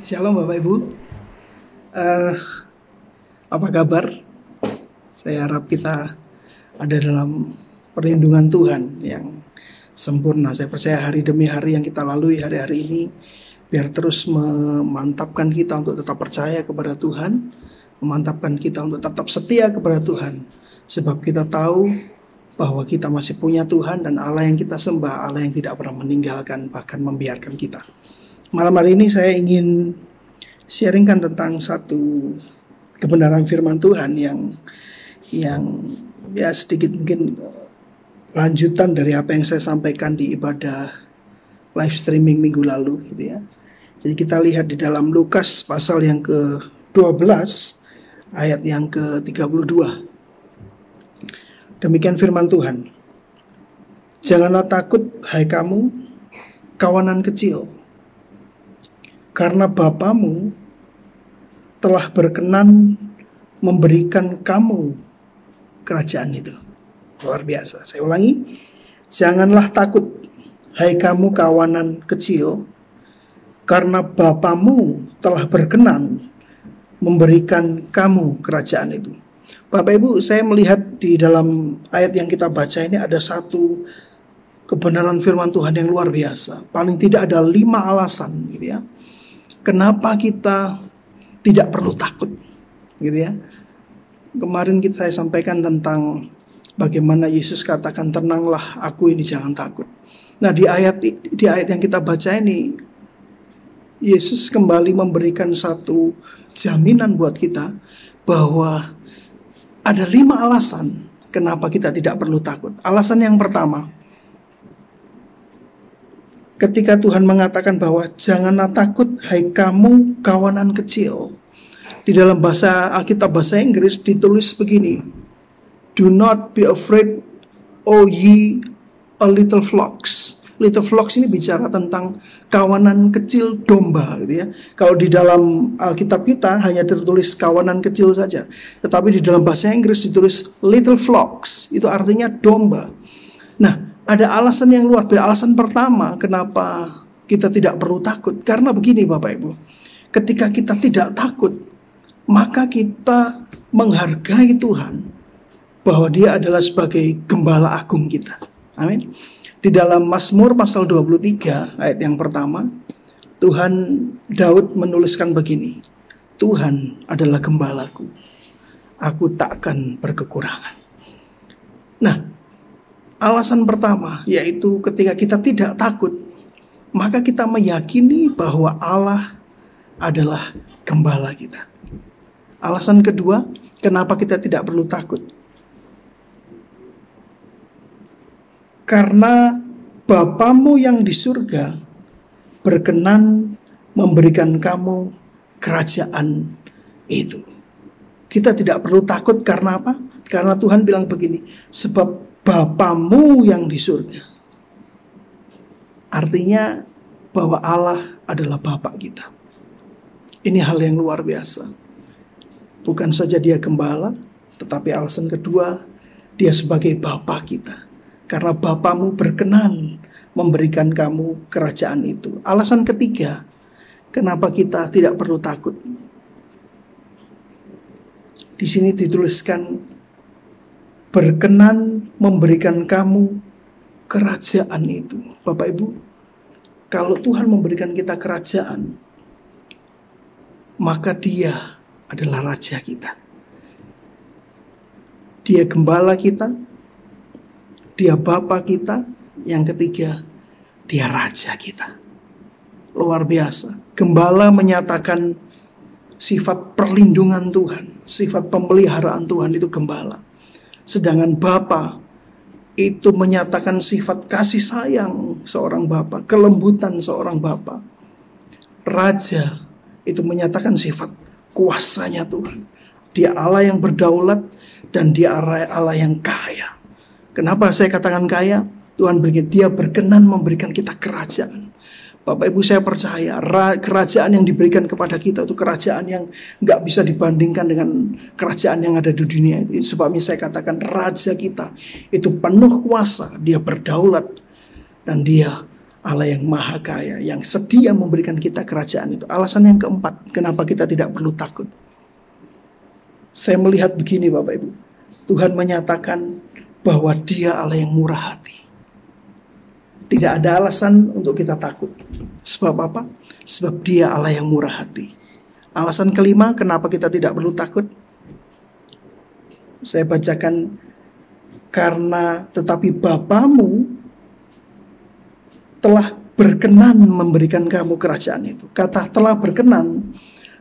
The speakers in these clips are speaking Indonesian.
Shalom Bapak Ibu. Eh, Apa kabar? Saya harap kita ada dalam perlindungan Tuhan yang sempurna. Saya percaya hari demi hari yang kita lalui hari-hari ini biar terus memantapkan kita untuk tetap percaya kepada Tuhan, memantapkan kita untuk tetap setia kepada Tuhan. Sebab kita tahu bahwa kita masih punya Tuhan dan Allah yang kita sembah, Allah yang tidak pernah meninggalkan bahkan membiarkan kita. Malam hari ini saya ingin sharingkan tentang satu kebenaran firman Tuhan yang ya sedikit mungkin lanjutan dari apa yang saya sampaikan di ibadah live streaming minggu lalu gitu ya. Jadi kita lihat di dalam Lukas pasal yang ke-12 ayat yang ke-32. Demikian firman Tuhan. Janganlah takut hai kamu kawanan kecil, karena Bapamu telah berkenan memberikan kamu kerajaan itu. Luar biasa. Saya ulangi. Janganlah takut, hai kamu kawanan kecil, karena Bapamu telah berkenan memberikan kamu kerajaan itu. Bapak Ibu, saya melihat di dalam ayat yang kita baca ini ada satu kebenaran firman Tuhan yang luar biasa. Paling tidak ada 5 alasan gitu ya, kenapa kita tidak perlu takut, gitu ya. Kemarin saya sampaikan tentang bagaimana Yesus katakan, tenanglah, aku ini, jangan takut. Nah di ayat yang kita baca ini, Yesus kembali memberikan satu jaminan buat kita bahwa ada 5 alasan kenapa kita tidak perlu takut. Alasan yang pertama, ketika Tuhan mengatakan bahwa janganlah takut hai kamu kawanan kecil. Di dalam bahasa Alkitab bahasa Inggris ditulis begini. Do not be afraid, O ye a little flocks. Little flocks ini bicara tentang kawanan kecil domba gitu ya. Kalau di dalam Alkitab kita hanya tertulis kawanan kecil saja. Tetapi di dalam bahasa Inggris ditulis little flocks. Itu artinya domba. Nah, ada alasan yang luar biasa. Alasan pertama kenapa kita tidak perlu takut. Karena begini Bapak Ibu. Ketika kita tidak takut, maka kita menghargai Tuhan. Bahwa Dia adalah sebagai gembala agung kita. Amin. Di dalam Mazmur pasal 23 ayat yang pertama, Daud menuliskan begini. Tuhan adalah gembalaku. Aku takkan berkekurangan. Nah, alasan pertama yaitu ketika kita tidak takut, maka kita meyakini bahwa Allah adalah gembala kita. Alasan kedua, kenapa kita tidak perlu takut? Karena Bapamu yang di surga berkenan memberikan kamu kerajaan itu. Kita tidak perlu takut karena apa? Karena Tuhan bilang begini, sebab Bapamu yang di surga. Artinya bahwa Allah adalah Bapa kita. Ini hal yang luar biasa. Bukan saja Dia gembala, tetapi alasan kedua, Dia sebagai Bapa kita. Karena Bapamu berkenan memberikan kamu kerajaan itu. Alasan ketiga, kenapa kita tidak perlu takut. Di sini dituliskan, berkenan memberikan kamu kerajaan itu. Bapak Ibu, kalau Tuhan memberikan kita kerajaan, maka Dia adalah Raja kita. Dia gembala kita, Dia Bapa kita. Yang ketiga, Dia Raja kita. Luar biasa. Gembala menyatakan sifat perlindungan Tuhan, sifat pemeliharaan Tuhan, itu gembala. Sedangkan Bapa itu menyatakan sifat kasih sayang seorang Bapa, kelembutan seorang Bapa. Raja itu menyatakan sifat kuasanya Tuhan. Dia Allah yang berdaulat dan Dia Allah yang kaya. Kenapa saya katakan kaya? Tuhan Dia berkenan memberikan kita kerajaan. Bapak Ibu, saya percaya kerajaan yang diberikan kepada kita itu kerajaan yang gak bisa dibandingkan dengan kerajaan yang ada di dunia itu. Sebabnya saya katakan Raja kita itu penuh kuasa, Dia berdaulat, dan Dia Allah yang maha kaya, yang sedia memberikan kita kerajaan itu. Alasan yang keempat, kenapa kita tidak perlu takut. Saya melihat begini Bapak Ibu, Tuhan menyatakan bahwa Dia Allah yang murah hati. Tidak ada alasan untuk kita takut. Sebab apa? Sebab Dia Allah yang murah hati. Alasan kelima, kenapa kita tidak perlu takut. Saya bacakan, karena tetapi Bapamu telah berkenan memberikan kamu kerajaan itu. Kata telah berkenan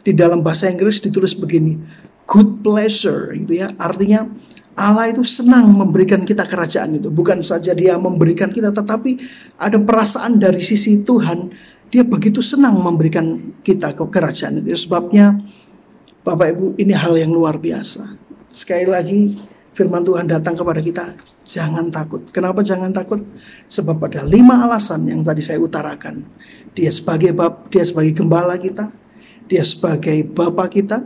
di dalam bahasa Inggris ditulis begini, good pleasure, gitu ya. Artinya Allah itu senang memberikan kita kerajaan itu. Bukan saja Dia memberikan kita, tetapi ada perasaan dari sisi Tuhan, Dia begitu senang memberikan kita kerajaan itu. Sebabnya Bapak Ibu, ini hal yang luar biasa. Sekali lagi firman Tuhan datang kepada kita, jangan takut. Kenapa jangan takut? Sebab ada 5 alasan yang tadi saya utarakan. Dia sebagai gembala kita, Dia sebagai Bapa kita,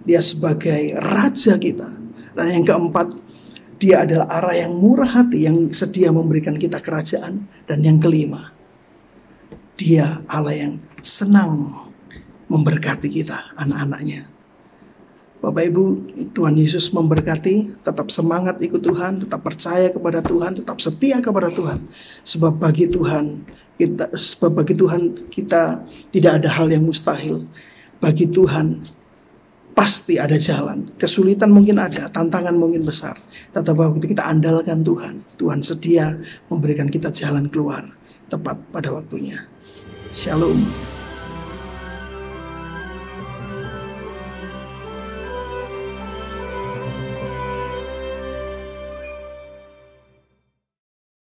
Dia sebagai Raja kita. Dan yang keempat, Dia adalah Allah yang murah hati, yang sedia memberikan kita kerajaan. Dan yang kelima, Dia Allah yang senang memberkati kita, anak-anaknya. Bapak Ibu, Tuhan Yesus memberkati. Tetap semangat ikut Tuhan, tetap percaya kepada Tuhan, tetap setia kepada Tuhan. Sebab bagi Tuhan kita tidak ada hal yang mustahil. Bagi Tuhan pasti ada jalan. Kesulitan mungkin ada, tantangan mungkin besar. Tetapi waktu kita andalkan Tuhan, Tuhan sedia memberikan kita jalan keluar tepat pada waktunya. Shalom.